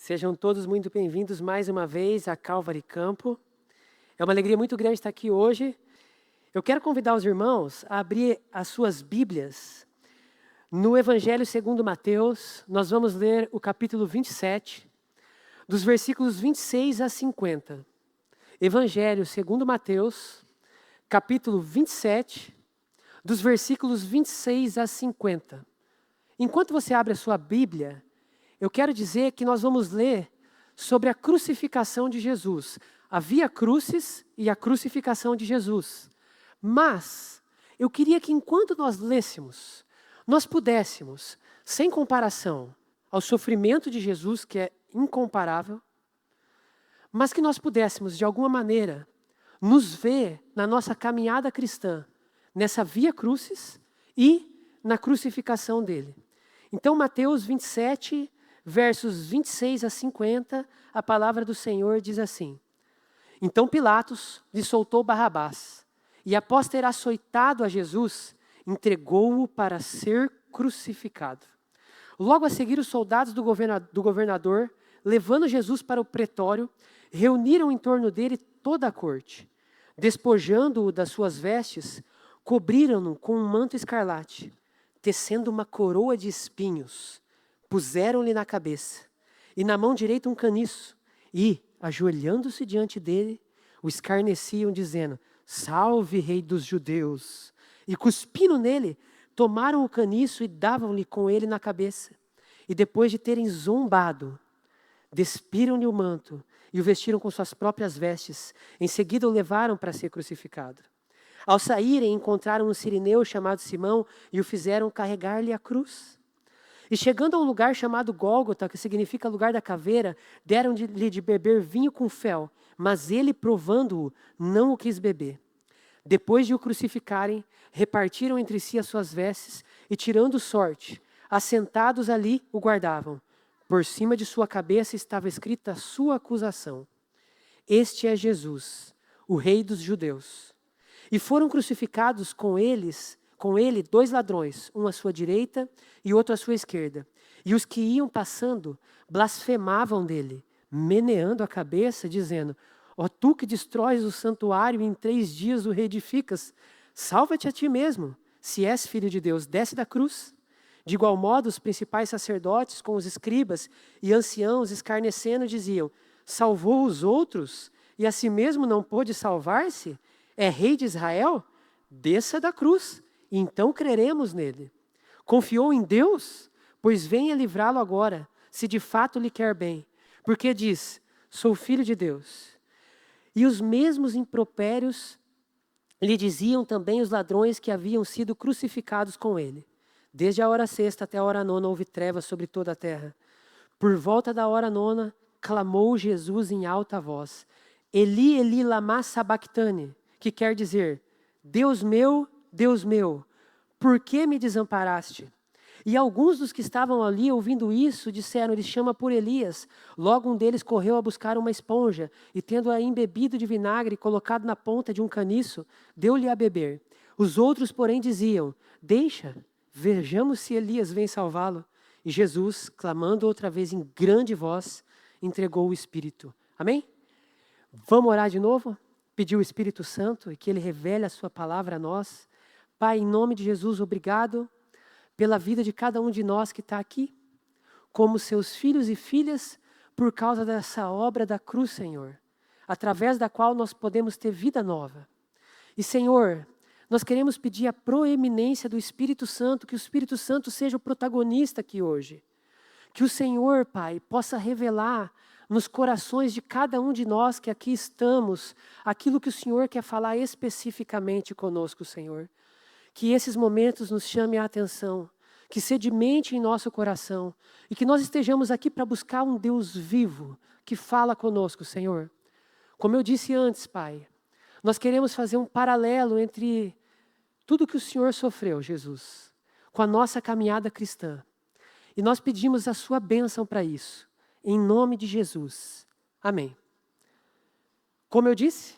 Sejam todos muito bem-vindos mais uma vez a Calvary Campo. É uma alegria muito grande estar aqui hoje. Eu quero convidar os irmãos a abrir as suas Bíblias no Evangelho segundo Mateus. Nós vamos ler o capítulo 27, dos versículos 26 a 50. Evangelho segundo Mateus, capítulo 27, dos versículos 26 a 50. Enquanto você abre a sua Bíblia, eu quero dizer que nós vamos ler sobre a crucificação de Jesus, a Via Crucis e a crucificação de Jesus. Mas eu queria que enquanto nós lêssemos, nós pudéssemos, sem comparação ao sofrimento de Jesus, que é incomparável, mas que nós pudéssemos, de alguma maneira, nos ver na nossa caminhada cristã, nessa Via Crucis e na crucificação dele. Então, Mateus 27, versos 26 a 50, a palavra do Senhor diz assim: Então Pilatos lhe soltou Barrabás, e após ter açoitado a Jesus, entregou-o para ser crucificado. Logo a seguir, os soldados do governador, levando Jesus para o pretório, reuniram em torno dele toda a corte. Despojando-o das suas vestes, cobriram-no com um manto escarlate, tecendo uma coroa de espinhos, puseram-lhe na cabeça, e na mão direita um caniço, e, ajoelhando-se diante dele, o escarneciam, dizendo: Salve, rei dos judeus! E cuspindo nele, tomaram o caniço e davam-lhe com ele na cabeça. E depois de terem zombado, despiram-lhe o manto e o vestiram com suas próprias vestes. Em seguida o levaram para ser crucificado. Ao saírem, encontraram um sirineu chamado Simão e o fizeram carregar-lhe a cruz. E chegando a um lugar chamado Gólgota, que significa lugar da caveira, deram-lhe de beber vinho com fel, mas ele, provando-o, não o quis beber. Depois de o crucificarem, repartiram entre si as suas vestes e, tirando sorte, assentados ali, o guardavam. Por cima de sua cabeça estava escrita a sua acusação: Este é Jesus, o Rei dos Judeus. E foram crucificados com ele 2 ladrões, um à sua direita e outro à sua esquerda. E os que iam passando blasfemavam dele, meneando a cabeça, dizendo: Ó tu que destróis o santuário e em 3 dias o reedificas, salva-te a ti mesmo, se és filho de Deus, desce da cruz. De igual modo, os principais sacerdotes com os escribas e anciãos escarnecendo diziam: Salvou os outros e a si mesmo não pôde salvar-se? É rei de Israel? Desça da cruz, e então creremos nele. Confiou em Deus? Pois venha livrá-lo agora, se de fato lhe quer bem. Porque diz: Sou filho de Deus. E os mesmos impropérios lhe diziam também os ladrões que haviam sido crucificados com ele. Desde a hora 6ª até a hora 9ª houve trevas sobre toda a terra. Por volta da hora 9ª, clamou Jesus em alta voz: Eli, Eli, lama sabactane, que quer dizer: Deus meu, por que me desamparaste? E alguns dos que estavam ali ouvindo isso disseram: Ele chama por Elias. Logo um deles correu a buscar uma esponja e, tendo-a embebido de vinagre e colocado na ponta de um caniço, deu-lhe a beber. Os outros, porém, diziam: Deixa, vejamos se Elias vem salvá-lo. E Jesus, clamando outra vez em grande voz, entregou o Espírito. Amém? Vamos orar de novo? Pedir o Espírito Santo e que Ele revele a sua palavra a nós. Pai, em nome de Jesus, obrigado pela vida de cada um de nós que está aqui, como seus filhos e filhas, por causa dessa obra da cruz, Senhor, através da qual nós podemos ter vida nova. E, Senhor, nós queremos pedir a proeminência do Espírito Santo, que o Espírito Santo seja o protagonista aqui hoje. Que o Senhor, Pai, possa revelar nos corações de cada um de nós que aqui estamos, aquilo que o Senhor quer falar especificamente conosco, Senhor. Que esses momentos nos chamem a atenção, que sedimente em nosso coração e que nós estejamos aqui para buscar um Deus vivo que fala conosco, Senhor. Como eu disse antes, Pai, nós queremos fazer um paralelo entre tudo que o Senhor sofreu, Jesus, com a nossa caminhada cristã. E nós pedimos a sua bênção para isso, em nome de Jesus. Amém. Como eu disse,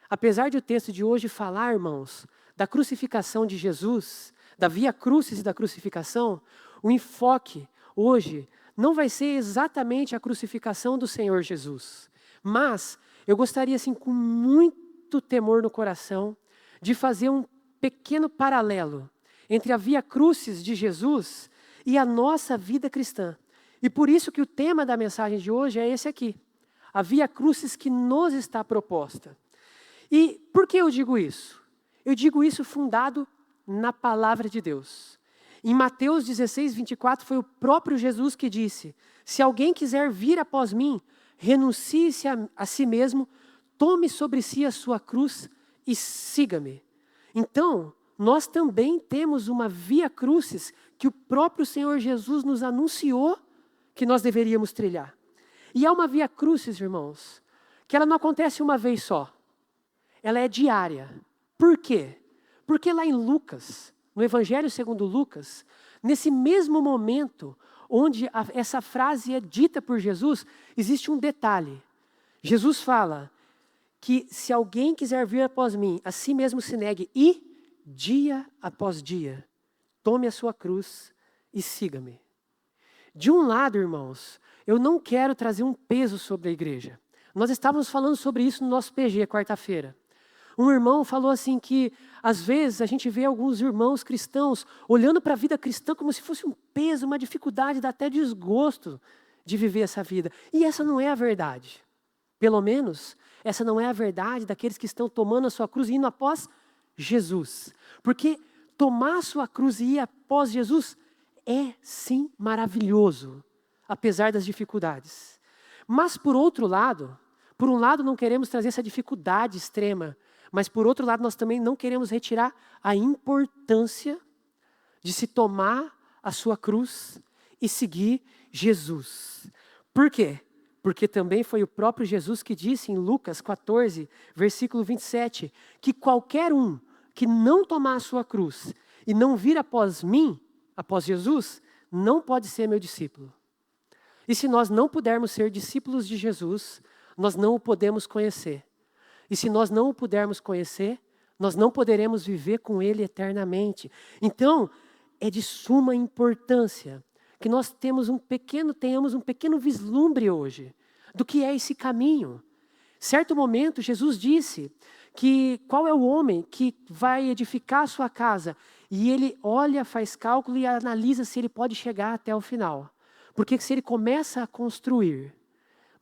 apesar de o texto de hoje falar, irmãos, da crucificação de Jesus, da Via Crucis e da crucificação, o enfoque hoje não vai ser exatamente a crucificação do Senhor Jesus. Mas eu gostaria, assim, com muito temor no coração, de fazer um pequeno paralelo entre a via crucis de Jesus e a nossa vida cristã. E por isso que o tema da mensagem de hoje é esse aqui. A via crucis que nos está proposta. E por que eu digo isso? Eu digo isso fundado na palavra de Deus. Em Mateus 16, 24, foi o próprio Jesus que disse: se alguém quiser vir após mim, renuncie-se a si mesmo, tome sobre si a sua cruz e siga-me. Então, nós também temos uma via crucis que o próprio Senhor Jesus nos anunciou que nós deveríamos trilhar. E é uma via crucis, irmãos, que ela não acontece uma vez só. Ela é diária. Por quê? Porque lá em Lucas, no Evangelho segundo Lucas, nesse mesmo momento onde essa frase é dita por Jesus, existe um detalhe. Jesus fala que se alguém quiser vir após mim, a si mesmo se negue e, dia após dia, tome a sua cruz e siga-me. De um lado, irmãos, eu não quero trazer um peso sobre a igreja. Nós estávamos falando sobre isso no nosso PG, quarta-feira. Um irmão falou assim que, às vezes, a gente vê alguns irmãos cristãos olhando para a vida cristã como se fosse um peso, uma dificuldade, dá até desgosto de viver essa vida. E essa não é a verdade. Pelo menos, essa não é a verdade daqueles que estão tomando a sua cruz e indo após Jesus. Porque tomar a sua cruz e ir após Jesus é, sim, maravilhoso, apesar das dificuldades. Mas, por outro lado, por um lado não queremos trazer essa dificuldade extrema, mas por outro lado nós também não queremos retirar a importância de se tomar a sua cruz e seguir Jesus. Por quê? Porque também foi o próprio Jesus que disse em Lucas 14, versículo 27, que qualquer um que não tomar a sua cruz e não vir após mim, após Jesus, não pode ser meu discípulo. E se nós não pudermos ser discípulos de Jesus, nós não o podemos conhecer. E se nós não o pudermos conhecer, nós não poderemos viver com Ele eternamente. Então, é de suma importância que nós tenhamos um pequeno vislumbre hoje do que é esse caminho. Certo momento, Jesus disse que qual é o homem que vai edificar a sua casa e ele olha, faz cálculo e analisa se ele pode chegar até o final. Porque se ele começa a construir,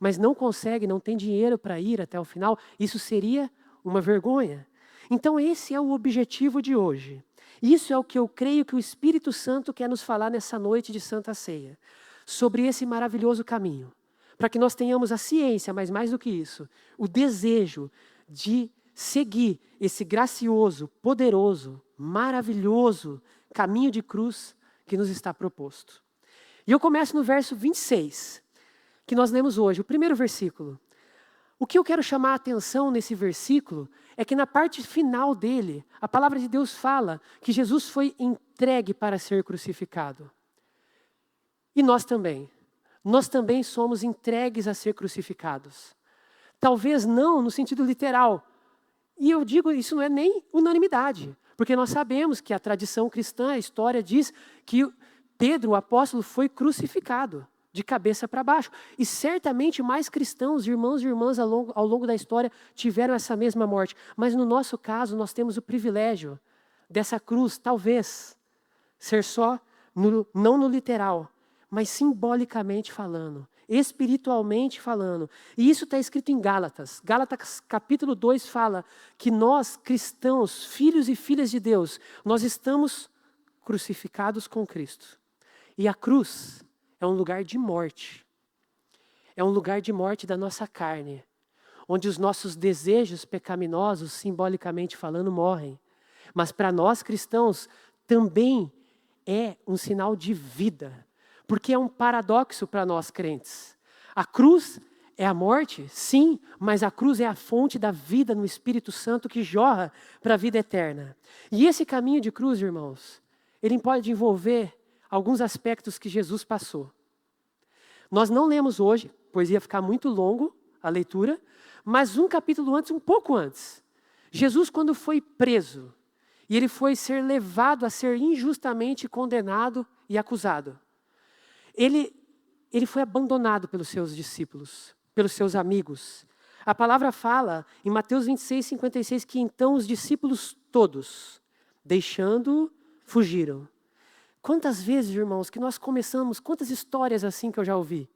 mas não consegue, não tem dinheiro para ir até o final, isso seria uma vergonha. Então esse é o objetivo de hoje. Isso é o que eu creio que o Espírito Santo quer nos falar nessa noite de Santa Ceia. Sobre esse maravilhoso caminho. Para que nós tenhamos a ciência, mas mais do que isso, o desejo de seguir esse gracioso, poderoso, maravilhoso caminho de cruz que nos está proposto. E eu começo no verso 26, que nós lemos hoje, o primeiro versículo. O que eu quero chamar a atenção nesse versículo é que na parte final dele, a palavra de Deus fala que Jesus foi entregue para ser crucificado. E nós também. Nós também somos entregues a ser crucificados. Talvez não no sentido literal. E eu digo, isso não é nem unanimidade. Porque nós sabemos que a tradição cristã, a história diz que Pedro, o apóstolo, foi crucificado de cabeça para baixo. E certamente mais cristãos, irmãos e irmãs ao longo da história tiveram essa mesma morte. Mas no nosso caso, nós temos o privilégio dessa cruz, talvez, ser só, não no literal, mas simbolicamente falando, espiritualmente falando. E isso está escrito em Gálatas. Gálatas capítulo 2 fala que nós, cristãos, filhos e filhas de Deus, nós estamos crucificados com Cristo. E a cruz é um lugar de morte. É um lugar de morte da nossa carne, onde os nossos desejos pecaminosos, simbolicamente falando, morrem. Mas para nós cristãos também é um sinal de vida. Porque é um paradoxo para nós crentes. A cruz é a morte, sim, mas a cruz é a fonte da vida no Espírito Santo que jorra para a vida eterna. E esse caminho de cruz, irmãos, ele pode envolver alguns aspectos que Jesus passou. Nós não lemos hoje, pois ia ficar muito longo a leitura, mas um capítulo antes, um pouco antes. Jesus, quando foi preso, e ele foi ser levado a ser injustamente condenado e acusado. Ele ele foi abandonado pelos seus discípulos, pelos seus amigos. A palavra fala em Mateus 26:56 que então os discípulos todos, deixando-o, fugiram. Quantas vezes, irmãos, que nós começamos, quantas histórias assim que eu já ouvi.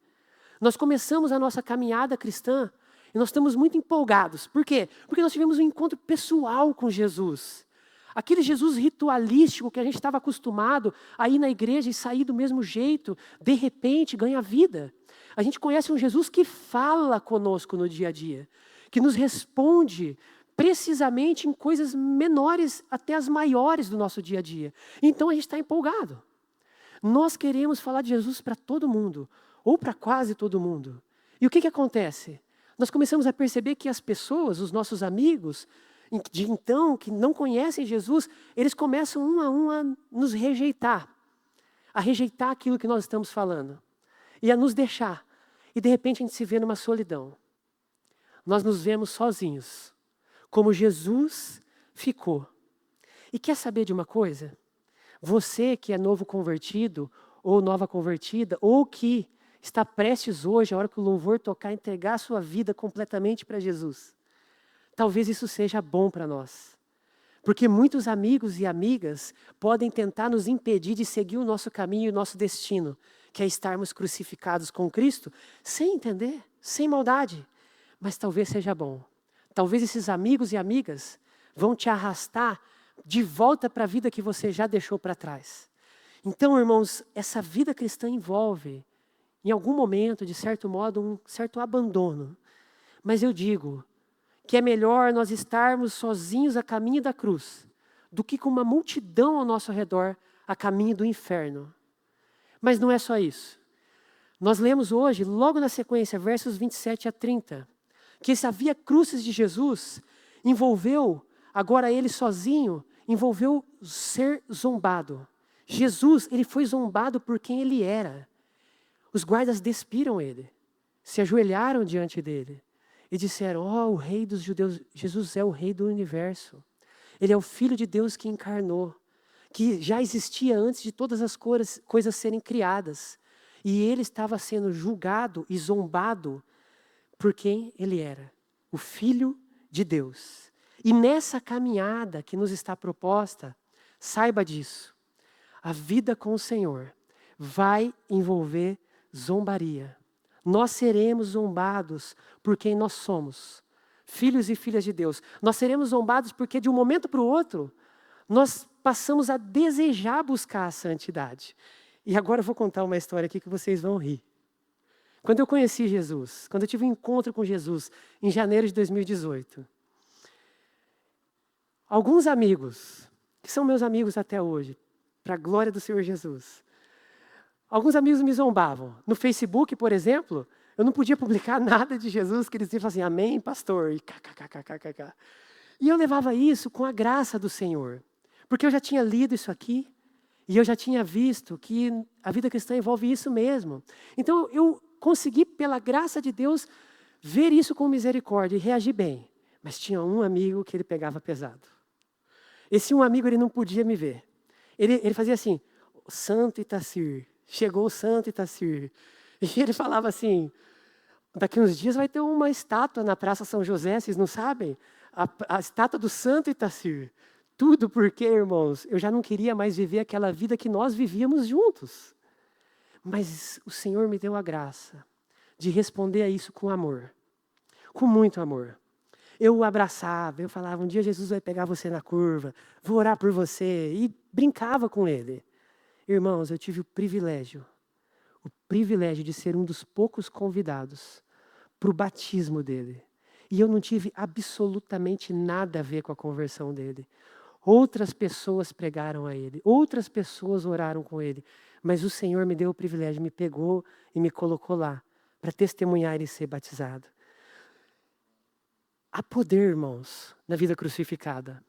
Nós começamos a nossa caminhada cristã e nós estamos muito empolgados. Por quê? Porque nós tivemos um encontro pessoal com Jesus. Aquele Jesus ritualístico que a gente estava acostumado a ir na igreja e sair do mesmo jeito, de repente ganha vida. A gente conhece um Jesus que fala conosco no dia a dia, que nos responde precisamente em coisas menores até as maiores do nosso dia a dia. Então a gente está empolgado. Nós queremos falar de Jesus para todo mundo, ou para quase todo mundo. E o que acontece? Nós começamos a perceber que as pessoas, os nossos amigos, de então, que não conhecem Jesus, eles começam um a nos rejeitar. A rejeitar aquilo que nós estamos falando. E a nos deixar. E de repente a gente se vê numa solidão. Nós nos vemos sozinhos. Como Jesus ficou. E quer saber de uma coisa? Você que é novo convertido, ou nova convertida, ou que está prestes hoje, a hora que o louvor tocar, entregar a sua vida completamente para Jesus. Talvez isso seja bom para nós. Porque muitos amigos e amigas podem tentar nos impedir de seguir o nosso caminho e o nosso destino, que é estarmos crucificados com Cristo, sem entender, sem maldade. Mas talvez seja bom. Talvez esses amigos e amigas vão te arrastar de volta para a vida que você já deixou para trás. Então, irmãos, essa vida cristã envolve, em algum momento, de certo modo, um certo abandono. Mas eu digo que é melhor nós estarmos sozinhos a caminho da cruz, do que com uma multidão ao nosso redor a caminho do inferno. Mas não é só isso. Nós lemos hoje, logo na sequência, versos 27 a 30, que essa via crucis de Jesus envolveu, agora ele sozinho, envolveu ser zombado. Jesus, ele foi zombado por quem ele era. Os guardas despiram ele, se ajoelharam diante dele e disseram, o rei dos judeus, Jesus é o rei do universo. Ele é o Filho de Deus que encarnou, que já existia antes de todas as coisas serem criadas. E ele estava sendo julgado e zombado por quem ele era, o Filho de Deus. E nessa caminhada que nos está proposta, saiba disso, a vida com o Senhor vai envolver zombaria. Nós seremos zombados por quem nós somos, filhos e filhas de Deus. Nós seremos zombados porque de um momento para o outro, nós passamos a desejar buscar a santidade. E agora eu vou contar uma história aqui que vocês vão rir. Quando eu conheci Jesus, quando eu tive um encontro com Jesus, em janeiro de 2018, alguns amigos, que são meus amigos até hoje, para a glória do Senhor Jesus, alguns amigos me zombavam. No Facebook, por exemplo, eu não podia publicar nada de Jesus, que eles diziam assim, amém, pastor, e kkkkkk. E eu levava isso com a graça do Senhor, porque eu já tinha lido isso aqui, e eu já tinha visto que a vida cristã envolve isso mesmo. Então eu consegui, pela graça de Deus, ver isso com misericórdia e reagir bem. Mas tinha um amigo que ele pegava pesado. Esse um amigo, ele não podia me ver. Ele fazia assim, Santo Itacir, chegou o Santo Itacir. E ele falava assim, daqui uns dias vai ter uma estátua na Praça São José, vocês não sabem? A estátua do Santo Itacir. Tudo porque, irmãos, eu já não queria mais viver aquela vida que nós vivíamos juntos. Mas o Senhor me deu a graça de responder a isso com amor. Com muito amor. Eu o abraçava, eu falava, um dia Jesus vai pegar você na curva, vou orar por você, e brincava com ele. Irmãos, eu tive o privilégio de ser um dos poucos convidados para o batismo dele. E eu não tive absolutamente nada a ver com a conversão dele. Outras pessoas pregaram a ele, outras pessoas oraram com ele, mas o Senhor me deu o privilégio, me pegou e me colocou lá para testemunhar e ser batizado. Há poder, irmãos, na vida crucificada.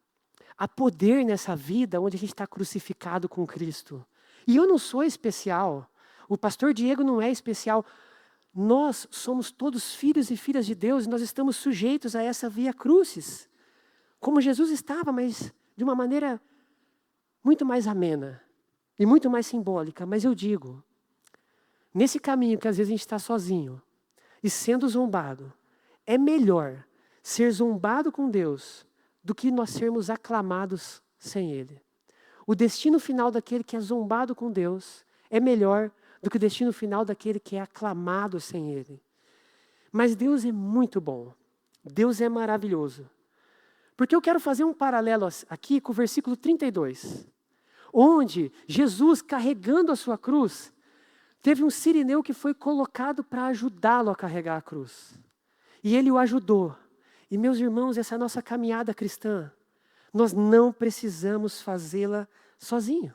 Há poder nessa vida onde a gente está crucificado com Cristo. E eu não sou especial, o pastor Diego não é especial. Nós somos todos filhos e filhas de Deus e nós estamos sujeitos a essa via crucis. Como Jesus estava, mas de uma maneira muito mais amena e muito mais simbólica. Mas eu digo, nesse caminho que às vezes a gente está sozinho e sendo zombado, é melhor ser zombado com Deus do que nós sermos aclamados sem Ele. O destino final daquele que é zombado com Deus é melhor do que o destino final daquele que é aclamado sem Ele. Mas Deus é muito bom. Deus é maravilhoso. Porque eu quero fazer um paralelo aqui com o versículo 32, onde Jesus, carregando a sua cruz, teve um sirineu que foi colocado para ajudá-lo a carregar a cruz. E ele o ajudou. E meus irmãos, essa nossa caminhada cristã, nós não precisamos fazê-la sozinho.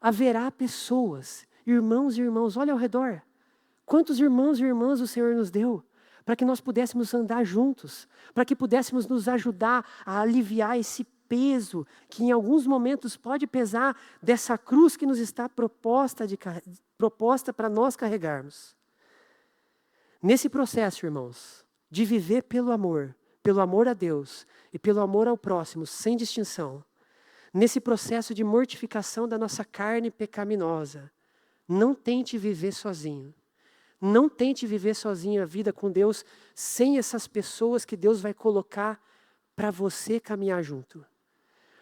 Haverá pessoas, irmãos e irmãos, olha ao redor. Quantos irmãos e irmãs o Senhor nos deu para que nós pudéssemos andar juntos, para que pudéssemos nos ajudar a aliviar esse peso que em alguns momentos pode pesar dessa cruz que nos está proposta para nós carregarmos. Nesse processo, irmãos, de viver pelo amor a Deus e pelo amor ao próximo, sem distinção, nesse processo de mortificação da nossa carne pecaminosa, não tente viver sozinho. Não tente viver sozinho a vida com Deus sem essas pessoas que Deus vai colocar para você caminhar junto.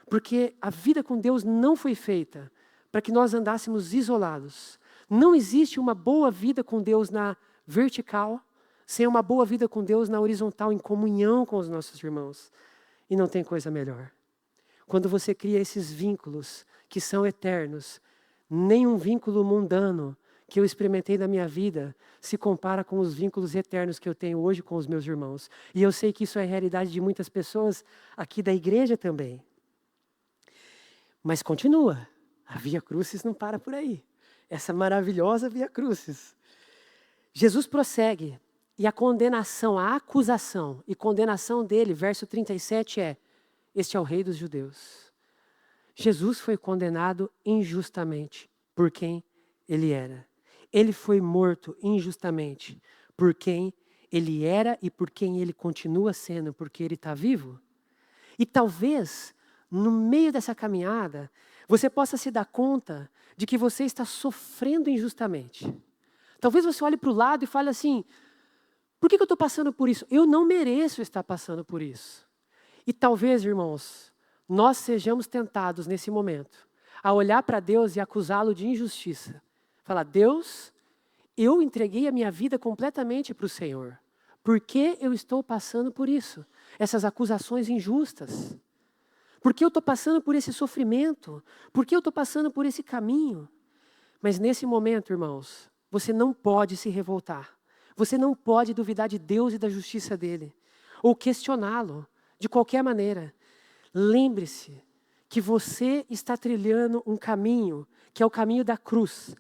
Porque a vida com Deus não foi feita para que nós andássemos isolados. Não existe uma boa vida com Deus na vertical, sem uma boa vida com Deus na horizontal, em comunhão com os nossos irmãos. E não tem coisa melhor. Quando você cria esses vínculos que são eternos, nenhum vínculo mundano que eu experimentei na minha vida se compara com os vínculos eternos que eu tenho hoje com os meus irmãos. E eu sei que isso é a realidade de muitas pessoas aqui da igreja também. Mas continua. A Via Crucis não para por aí. Essa maravilhosa Via Crucis. Jesus prossegue. E a condenação, a acusação e condenação dele, verso 37 é: este é o rei dos judeus. Jesus foi condenado injustamente por quem ele era. Ele foi morto injustamente por quem ele era e por quem ele continua sendo, porque ele está vivo. E talvez, no meio dessa caminhada, você possa se dar conta de que você está sofrendo injustamente. Talvez você olhe para o lado e fale assim: por que eu estou passando por isso? Eu não mereço estar passando por isso. E talvez, irmãos, nós sejamos tentados nesse momento a olhar para Deus e acusá-lo de injustiça. Falar: Deus, eu entreguei a minha vida completamente para o Senhor. Por que eu estou passando por isso? Essas acusações injustas. Por que eu estou passando por esse sofrimento? Por que eu estou passando por esse caminho? Mas nesse momento, irmãos, você não pode se revoltar. Você não pode duvidar de Deus e da justiça dele. Ou questioná-lo de qualquer maneira. Lembre-se que você está trilhando um caminho, que é o caminho da cruz,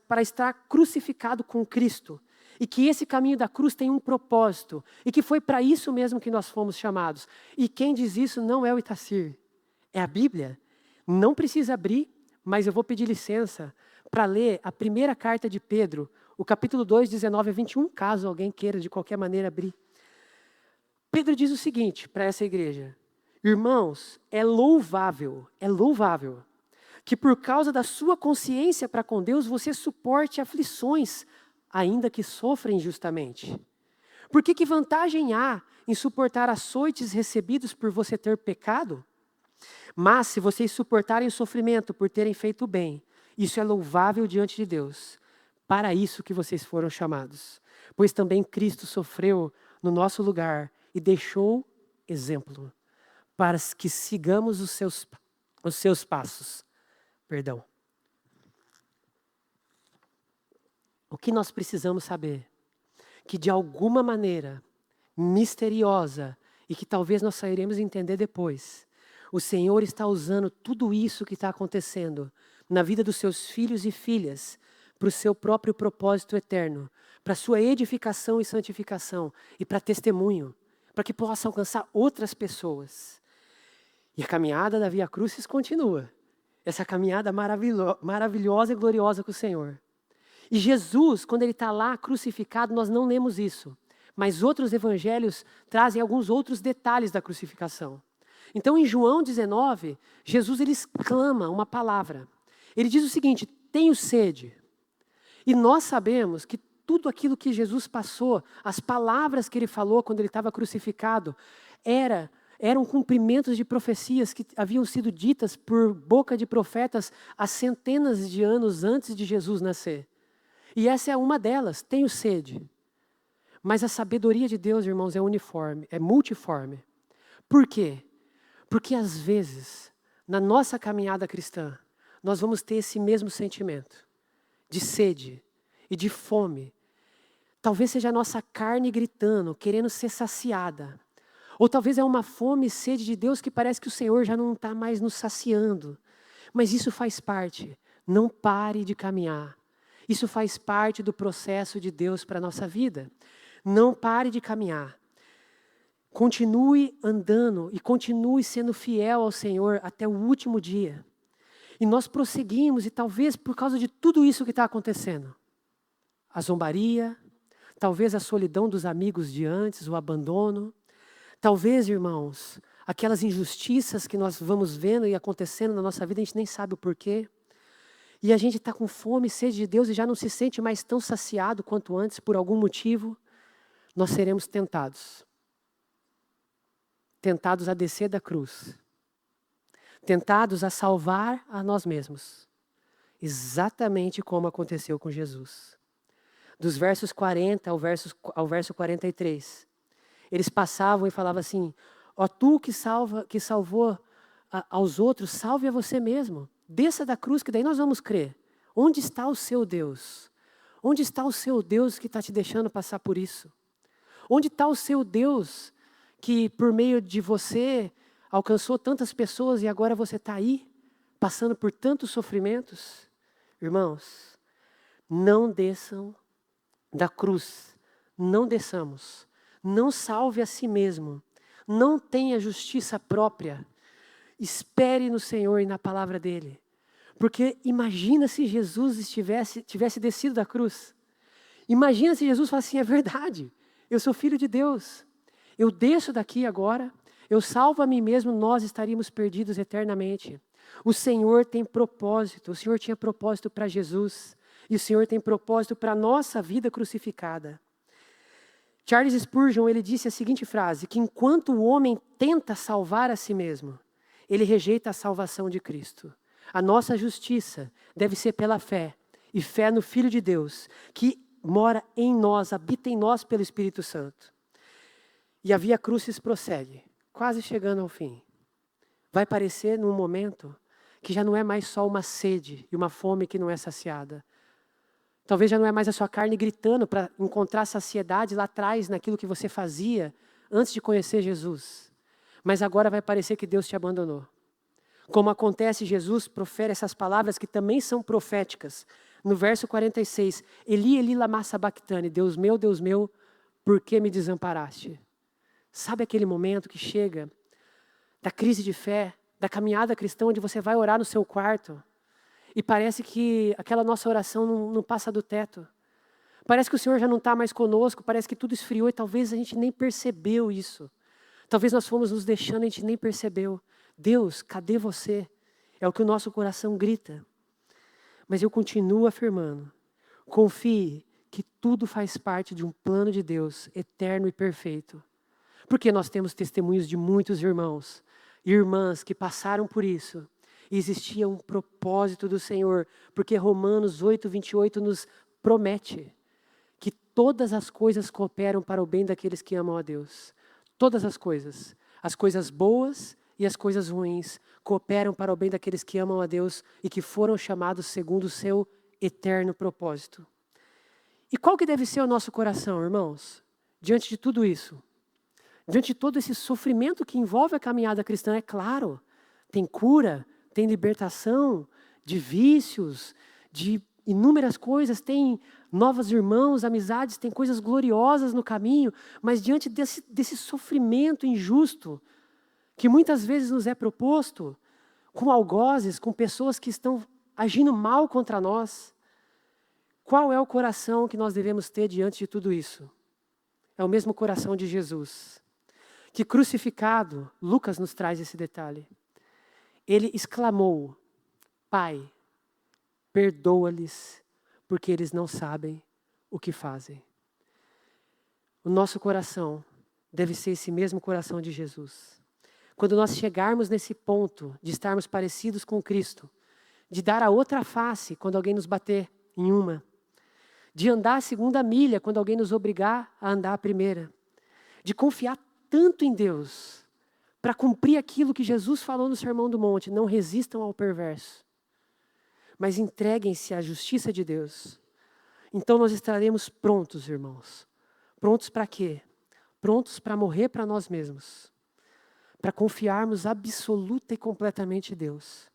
para estar crucificado com Cristo. E que esse caminho da cruz tem um propósito. E que foi para isso mesmo que nós fomos chamados. E quem diz isso não é o Itacir, é a Bíblia. Não precisa abrir, mas eu vou pedir licença para ler a primeira carta de Pedro, o capítulo 2, 19 a 21, caso alguém queira de qualquer maneira abrir. Pedro diz o seguinte para essa igreja: irmãos, é louvável, que por causa da sua consciência para com Deus, você suporte aflições, ainda que sofra injustamente. Porque que vantagem há em suportar açoites recebidos por você ter pecado? Mas se vocês suportarem o sofrimento por terem feito o bem, isso é louvável diante de Deus. Para isso que vocês foram chamados. Pois também Cristo sofreu no nosso lugar e deixou exemplo, para que sigamos os seus passos. Perdão. O que nós precisamos saber? Que de alguma maneira misteriosa, e que talvez nós sairemos entender depois, o Senhor está usando tudo isso que está acontecendo na vida dos seus filhos e filhas, para o seu próprio propósito eterno, para a sua edificação e santificação, e para testemunho, para que possa alcançar outras pessoas. E a caminhada da Via Crucis continua. Essa caminhada maravilhosa e gloriosa com o Senhor. E Jesus, quando ele está lá crucificado, nós não lemos isso. Mas outros evangelhos trazem alguns outros detalhes da crucificação. Então, em João 19, Jesus ele exclama uma palavra. Ele diz o seguinte: tenho sede. E nós sabemos que tudo aquilo que Jesus passou, as palavras que ele falou quando ele estava crucificado, eram cumprimentos de profecias que haviam sido ditas por boca de profetas há centenas de anos antes de Jesus nascer. E essa é uma delas, tenho sede. Mas a sabedoria de Deus, irmãos, é uniforme, é multiforme. Por quê? Porque às vezes, na nossa caminhada cristã, nós vamos ter esse mesmo sentimento de sede e de fome. Talvez seja a nossa carne gritando, querendo ser saciada. Ou talvez é uma fome e sede de Deus que parece que o Senhor já não está mais nos saciando. Mas isso faz parte. Não pare de caminhar. Isso faz parte do processo de Deus para a nossa vida. Não pare de caminhar. Continue andando e continue sendo fiel ao Senhor até o último dia. E nós prosseguimos, e talvez por causa de tudo isso que está acontecendo, a zombaria, talvez a solidão dos amigos de antes, o abandono, talvez, irmãos, aquelas injustiças que nós vamos vendo e acontecendo na nossa vida, a gente nem sabe o porquê. E a gente está com fome e sede de Deus e já não se sente mais tão saciado quanto antes, por algum motivo, nós seremos tentados. Tentados a descer da cruz. Tentados a salvar a nós mesmos. Exatamente como aconteceu com Jesus. Dos versos 40 ao verso 43. Eles passavam e falavam assim: ó tu que salvou aos outros, salve a você mesmo. Desça da cruz, que daí nós vamos crer. Onde está o seu Deus? Onde está o seu Deus que está te deixando passar por isso? Onde está o seu Deus que por meio de você alcançou tantas pessoas e agora você está aí, passando por tantos sofrimentos? Irmãos, não desçam da cruz, não desçamos, não salve a si mesmo, não tenha justiça própria, espere no Senhor e na palavra dEle. Porque imagina se Jesus tivesse descido da cruz. Imagina se Jesus falasse assim: é verdade, eu sou filho de Deus. Eu desço daqui agora, eu salvo a mim mesmo, nós estaríamos perdidos eternamente. O Senhor tem propósito, o Senhor tinha propósito para Jesus. E o Senhor tem propósito para a nossa vida crucificada. Charles Spurgeon, ele disse a seguinte frase, que enquanto o homem tenta salvar a si mesmo, ele rejeita a salvação de Cristo. A nossa justiça deve ser pela fé, e fé no Filho de Deus, que mora em nós, habita em nós pelo Espírito Santo. E a Via Crucis prossegue, quase chegando ao fim. Vai parecer num momento que já não é mais só uma sede e uma fome que não é saciada. Talvez já não é mais a sua carne gritando para encontrar saciedade lá atrás naquilo que você fazia antes de conhecer Jesus. Mas agora vai parecer que Deus te abandonou. Como acontece, Jesus profere essas palavras que também são proféticas. No verso 46, Eli, Eli, lama sabachthani, Deus meu, por que me desamparaste? Sabe aquele momento que chega da crise de fé, da caminhada cristã, onde você vai orar no seu quarto e parece que aquela nossa oração não passa do teto. Parece que o Senhor já não está mais conosco, parece que tudo esfriou e talvez a gente nem percebeu isso. Talvez nós fomos nos deixando e a gente nem percebeu. Deus, cadê você? É o que o nosso coração grita. Mas eu continuo afirmando, confie que tudo faz parte de um plano de Deus eterno e perfeito. Porque nós temos testemunhos de muitos irmãos e irmãs que passaram por isso. E existia um propósito do Senhor, porque Romanos 8:28 nos promete que todas as coisas cooperam para o bem daqueles que amam a Deus. Todas as coisas boas e as coisas ruins, cooperam para o bem daqueles que amam a Deus e que foram chamados segundo o seu eterno propósito. E qual que deve ser o nosso coração, irmãos? Diante de tudo isso, diante de todo esse sofrimento que envolve a caminhada cristã, é claro, tem cura, tem libertação de vícios, de inúmeras coisas, tem novos irmãos, amizades, tem coisas gloriosas no caminho, mas diante desse sofrimento injusto, que muitas vezes nos é proposto, com algozes, com pessoas que estão agindo mal contra nós, qual é o coração que nós devemos ter diante de tudo isso? É o mesmo coração de Jesus, que crucificado, Lucas nos traz esse detalhe, ele exclamou: Pai, perdoa-lhes, porque eles não sabem o que fazem. O nosso coração deve ser esse mesmo coração de Jesus. Quando nós chegarmos nesse ponto de estarmos parecidos com Cristo, de dar a outra face quando alguém nos bater em uma, de andar a segunda milha quando alguém nos obrigar a andar a primeira, de confiar tanto em Deus para cumprir aquilo que Jesus falou no Sermão do Monte: não resistam ao perverso, mas entreguem-se à justiça de Deus. Então nós estaremos prontos, irmãos. Prontos para quê? Prontos para morrer para nós mesmos, para confiarmos absoluta e completamente em Deus,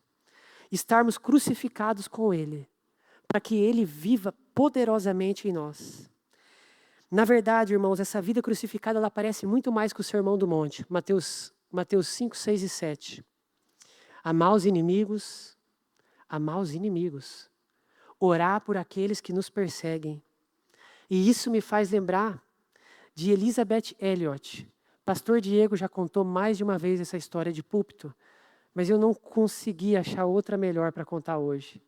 estarmos crucificados com Ele, para que Ele viva poderosamente em nós. Na verdade, irmãos, essa vida crucificada ela parece muito mais que o Sermão do Monte, Mateus 5, 6 e 7. Amar os inimigos, orar por aqueles que nos perseguem. E isso me faz lembrar de Elisabeth Elliot. Pastor Diego já contou mais de uma vez essa história de púlpito, mas eu não consegui achar outra melhor para contar hoje.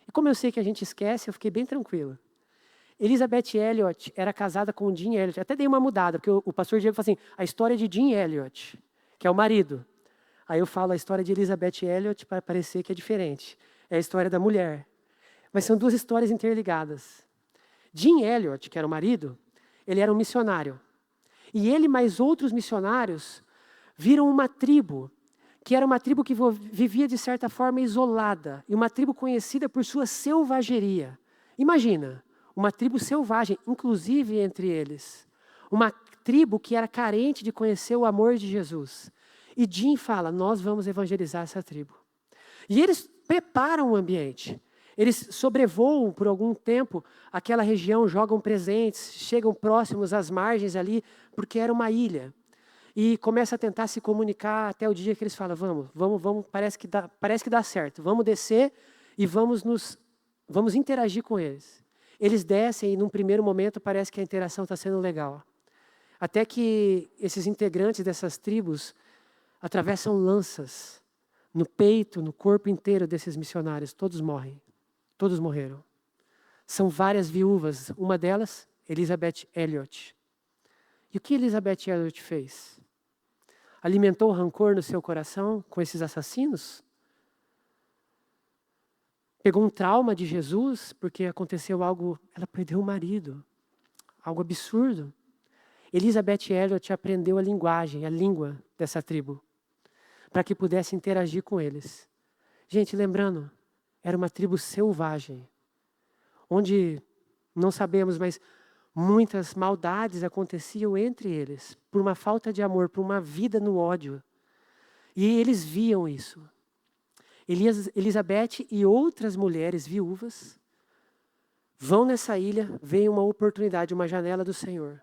E como eu sei que a gente esquece, eu fiquei bem tranquila. Elisabeth Elliot era casada com o Jim Elliot. Até dei uma mudada, porque o pastor Diego falou assim, a história de Jim Elliot, que é o marido. Aí eu falo a história de Elisabeth Elliot para parecer que é diferente. É a história da mulher. Mas são duas histórias interligadas. Jim Elliot, que era o marido, ele era um missionário. E ele mais outros missionários viram uma tribo, que era uma tribo que vivia de certa forma isolada, e uma tribo conhecida por sua selvageria. Imagina, uma tribo selvagem, inclusive entre eles. Uma tribo que era carente de conhecer o amor de Jesus. E Jim fala, nós vamos evangelizar essa tribo. E eles preparam o ambiente. Eles sobrevoam por algum tempo aquela região, jogam presentes, chegam próximos às margens ali, porque era uma ilha. E começa a tentar se comunicar até o dia que eles falam, vamos, parece que dá certo. Vamos descer e vamos interagir com eles. Eles descem e num primeiro momento parece que a interação está sendo legal. Até que esses integrantes dessas tribos atravessam lanças no peito, no corpo inteiro desses missionários. Todos morrem. Todos morreram. São várias viúvas. Uma delas, Elisabeth Elliot. E o que Elisabeth Elliot fez? Alimentou rancor no seu coração com esses assassinos? Pegou um trauma de Jesus porque aconteceu algo, ela perdeu o marido. Algo absurdo. Elisabeth Elliot aprendeu a linguagem, a língua dessa tribo, para que pudesse interagir com eles. Gente, lembrando, era uma tribo selvagem, onde, não sabemos, mas muitas maldades aconteciam entre eles, por uma falta de amor, por uma vida no ódio. E eles viam isso. Elisabeth e outras mulheres viúvas vão nessa ilha, veem uma oportunidade, uma janela do Senhor.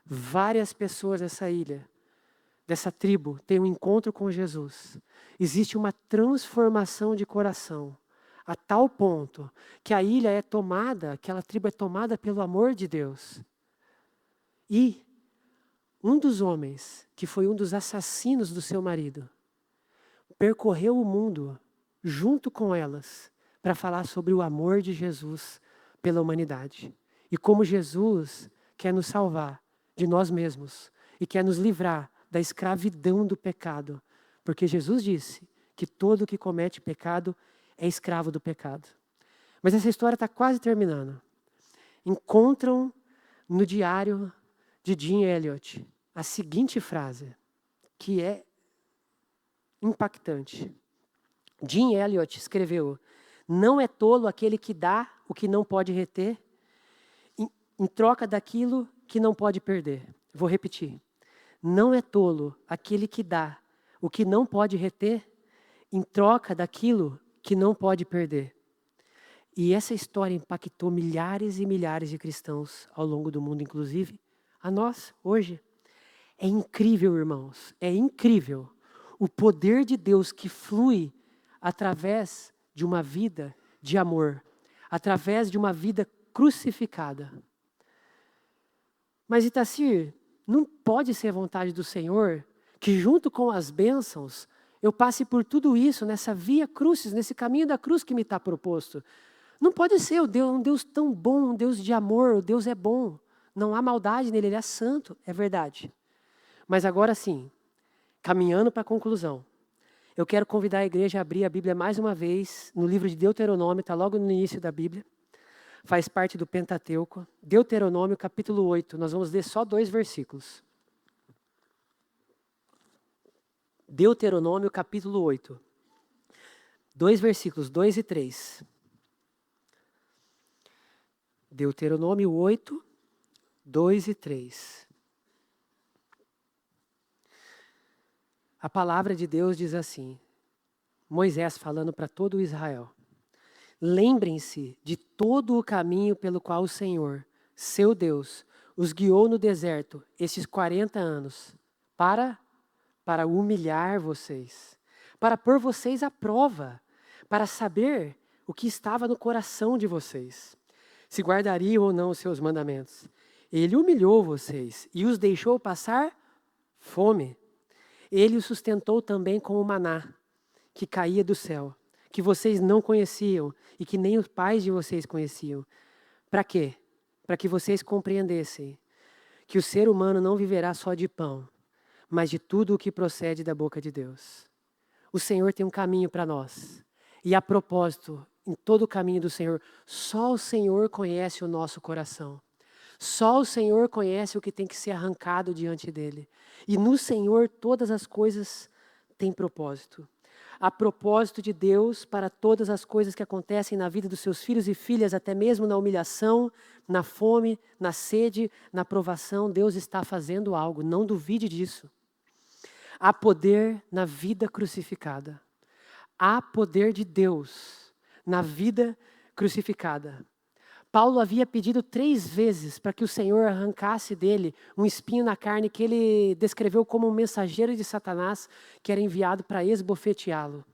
Várias pessoas dessa ilha, dessa tribo, têm um encontro com Jesus. Existe uma transformação de coração, a tal ponto que a ilha é tomada, aquela tribo é tomada pelo amor de Deus. E um dos homens, que foi um dos assassinos do seu marido, percorreu o mundo junto com elas para falar sobre o amor de Jesus pela humanidade. E como Jesus quer nos salvar de nós mesmos e quer nos livrar da escravidão do pecado. Porque Jesus disse que todo que comete pecado é escravo do pecado. Mas essa história está quase terminando. Encontram no diário de Jim Elliot a seguinte frase, que é impactante. Jim Elliot escreveu, não é tolo aquele que dá o que não pode reter, em troca daquilo que não pode perder. Vou repetir. Não é tolo aquele que dá o que não pode reter, em troca daquilo que não pode perder. E essa história impactou milhares e milhares de cristãos ao longo do mundo, inclusive a nós, hoje. É incrível, irmãos, é incrível o poder de Deus que flui através de uma vida de amor, através de uma vida crucificada. Mas, Itacir, não pode ser a vontade do Senhor que junto com as bênçãos eu passe por tudo isso nessa via crucis, nesse caminho da cruz que me está proposto. Não pode ser um Deus tão bom, um Deus de amor, o Deus é bom. Não há maldade nele, ele é santo, é verdade. Mas agora sim, caminhando para a conclusão, eu quero convidar a igreja a abrir a Bíblia mais uma vez no livro de Deuteronômio, está logo no início da Bíblia. Faz parte do Pentateuco. Deuteronômio, capítulo 8. Nós vamos ler só 2 versículos. Deuteronômio, capítulo 8. 2 versículos, 2 e 3. Deuteronômio 8, 2 e 3. A palavra de Deus diz assim, Moisés falando para todo o Israel. Lembrem-se de todo o caminho pelo qual o Senhor, seu Deus, os guiou no deserto estes 40 anos, para humilhar vocês, para pôr vocês à prova, para saber o que estava no coração de vocês, se guardariam ou não os seus mandamentos. Ele humilhou vocês e os deixou passar fome. Ele os sustentou também com o maná, que caía do céu, que vocês não conheciam e que nem os pais de vocês conheciam. Para quê? Para que vocês compreendessem que o ser humano não viverá só de pão, mas de tudo o que procede da boca de Deus. O Senhor tem um caminho para nós. E a propósito, em todo o caminho do Senhor, só o Senhor conhece o nosso coração. Só o Senhor conhece o que tem que ser arrancado diante dele. E no Senhor todas as coisas têm propósito. Há propósito de Deus para todas as coisas que acontecem na vida dos seus filhos e filhas, até mesmo na humilhação, na fome, na sede, na provação. Deus está fazendo algo, não duvide disso. Há poder na vida crucificada. Há poder de Deus na vida crucificada. Paulo havia pedido 3 vezes para que o Senhor arrancasse dele um espinho na carne que ele descreveu como um mensageiro de Satanás que era enviado para esbofeteá-lo.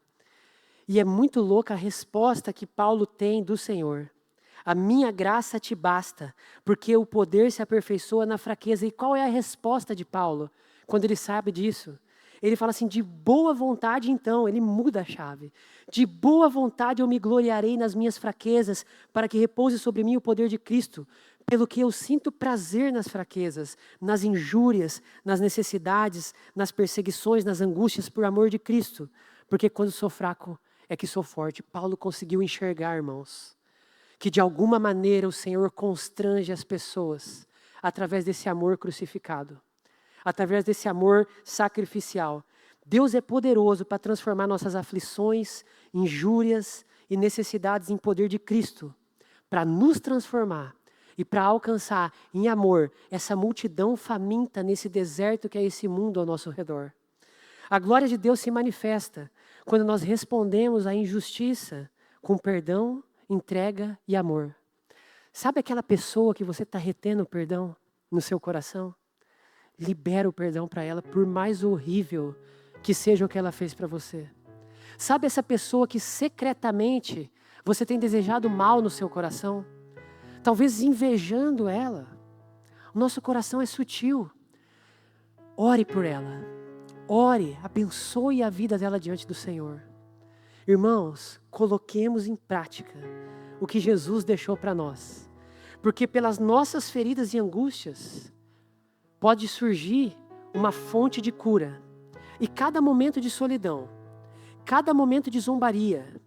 E é muito louca a resposta que Paulo tem do Senhor. A minha graça te basta, porque o poder se aperfeiçoa na fraqueza. E qual é a resposta de Paulo quando ele sabe disso? Ele fala assim, de boa vontade então, ele muda a chave. De boa vontade eu me gloriarei nas minhas fraquezas, para que repouse sobre mim o poder de Cristo. Pelo que eu sinto prazer nas fraquezas, nas injúrias, nas necessidades, nas perseguições, nas angústias, por amor de Cristo. Porque quando sou fraco, é que sou forte. Paulo conseguiu enxergar, irmãos, que de alguma maneira o Senhor constrange as pessoas, através desse amor crucificado. Através desse amor sacrificial. Deus é poderoso para transformar nossas aflições, injúrias e necessidades em poder de Cristo, para nos transformar e para alcançar em amor essa multidão faminta nesse deserto que é esse mundo ao nosso redor. A glória de Deus se manifesta quando nós respondemos à injustiça com perdão, entrega e amor. Sabe aquela pessoa que você está retendo o perdão no seu coração? Libera o perdão para ela, por mais horrível que seja o que ela fez para você. Sabe essa pessoa que secretamente você tem desejado mal no seu coração? Talvez invejando ela. O nosso coração é sutil. Ore por ela. Ore, abençoe a vida dela diante do Senhor. Irmãos, coloquemos em prática o que Jesus deixou para nós. Porque pelas nossas feridas e angústias, pode surgir uma fonte de cura. E cada momento de solidão, cada momento de zombaria,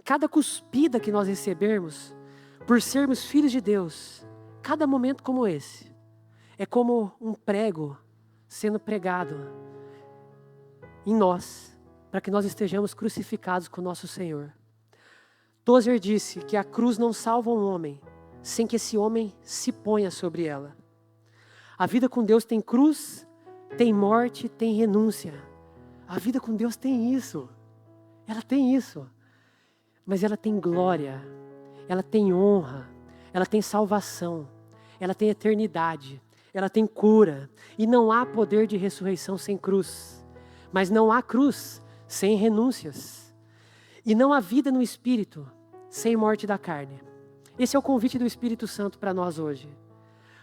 cada cuspida que nós recebermos, por sermos filhos de Deus, cada momento como esse, é como um prego sendo pregado em nós, para que nós estejamos crucificados com o nosso Senhor. Tozer disse que a cruz não salva um homem, sem que esse homem se ponha sobre ela. A vida com Deus tem cruz, tem morte, tem renúncia. A vida com Deus tem isso. Ela tem isso. Mas ela tem glória, ela tem honra, ela tem salvação, ela tem eternidade, ela tem cura. E não há poder de ressurreição sem cruz. Mas não há cruz sem renúncias. E não há vida no Espírito sem morte da carne. Esse é o convite do Espírito Santo para nós hoje.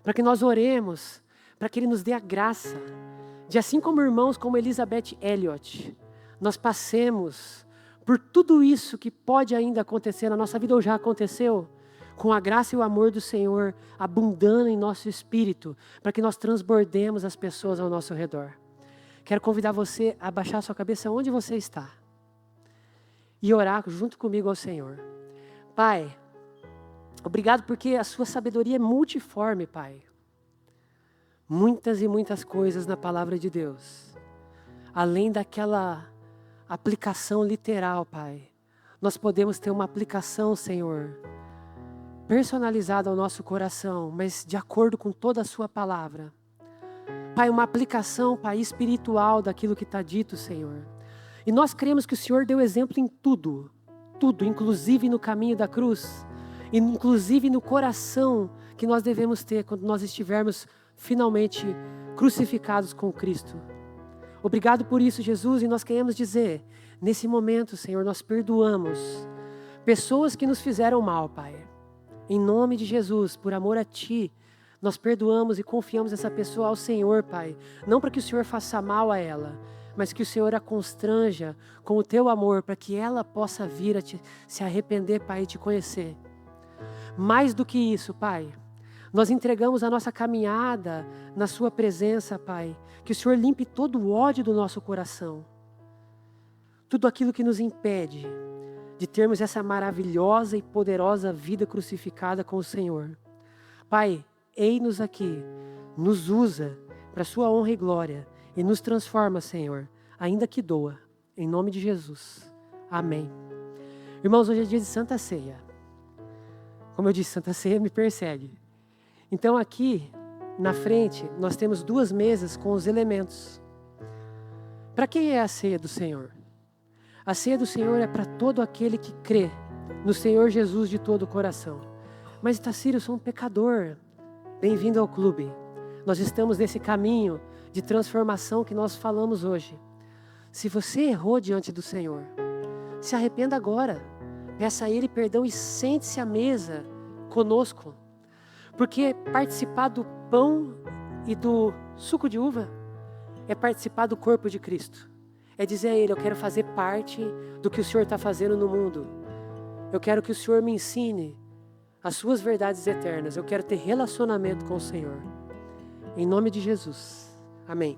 Para que nós oremos, para que Ele nos dê a graça de, assim como irmãos como Elizabeth Elliot, nós passemos por tudo isso que pode ainda acontecer na nossa vida ou já aconteceu, com a graça e o amor do Senhor abundando em nosso espírito, para que nós transbordemos as pessoas ao nosso redor. Quero convidar você a baixar sua cabeça onde você está e orar junto comigo ao Senhor. Pai, obrigado porque a sua sabedoria é multiforme, Pai. Muitas e muitas coisas na palavra de Deus, além daquela aplicação literal, Pai. Nós podemos ter uma aplicação, Senhor, personalizada ao nosso coração, mas de acordo com toda a sua palavra. Pai, uma aplicação, Pai, espiritual daquilo que está dito, Senhor. E nós cremos que o Senhor deu exemplo em tudo, inclusive no caminho da cruz, inclusive no coração que nós devemos ter quando nós estivermos finalmente crucificados com Cristo. Obrigado por isso, Jesus, e nós queremos dizer, nesse momento, Senhor, nós perdoamos pessoas que nos fizeram mal, Pai. Em nome de Jesus, por amor a Ti, nós perdoamos e confiamos essa pessoa ao Senhor, Pai. Não para que o Senhor faça mal a ela, mas que o Senhor a constranja com o Teu amor, para que ela possa vir a se arrepender, Pai, e Te conhecer. Mais do que isso, Pai, nós entregamos a nossa caminhada na Sua presença, Pai. Que o Senhor limpe todo o ódio do nosso coração. Tudo aquilo que nos impede de termos essa maravilhosa e poderosa vida crucificada com o Senhor. Pai, eis-nos aqui, nos usa para a Sua honra e glória e nos transforma, Senhor, ainda que doa. Em nome de Jesus. Amém. Irmãos, hoje é dia de Santa Ceia. Como eu disse, Santa Ceia me persegue. Então aqui, na frente, nós temos 2 mesas com os elementos. Para quem é a ceia do Senhor? A ceia do Senhor é para todo aquele que crê no Senhor Jesus de todo o coração. Mas, Tacírio, eu sou um pecador. Bem-vindo ao clube. Nós estamos nesse caminho de transformação que nós falamos hoje. Se você errou diante do Senhor, se arrependa agora. Peça a Ele perdão e sente-se à mesa conosco. Porque participar do pão e do suco de uva é participar do corpo de Cristo. É dizer a Ele, eu quero fazer parte do que o Senhor está fazendo no mundo. Eu quero que o Senhor me ensine as suas verdades eternas. Eu quero ter relacionamento com o Senhor. Em nome de Jesus. Amém.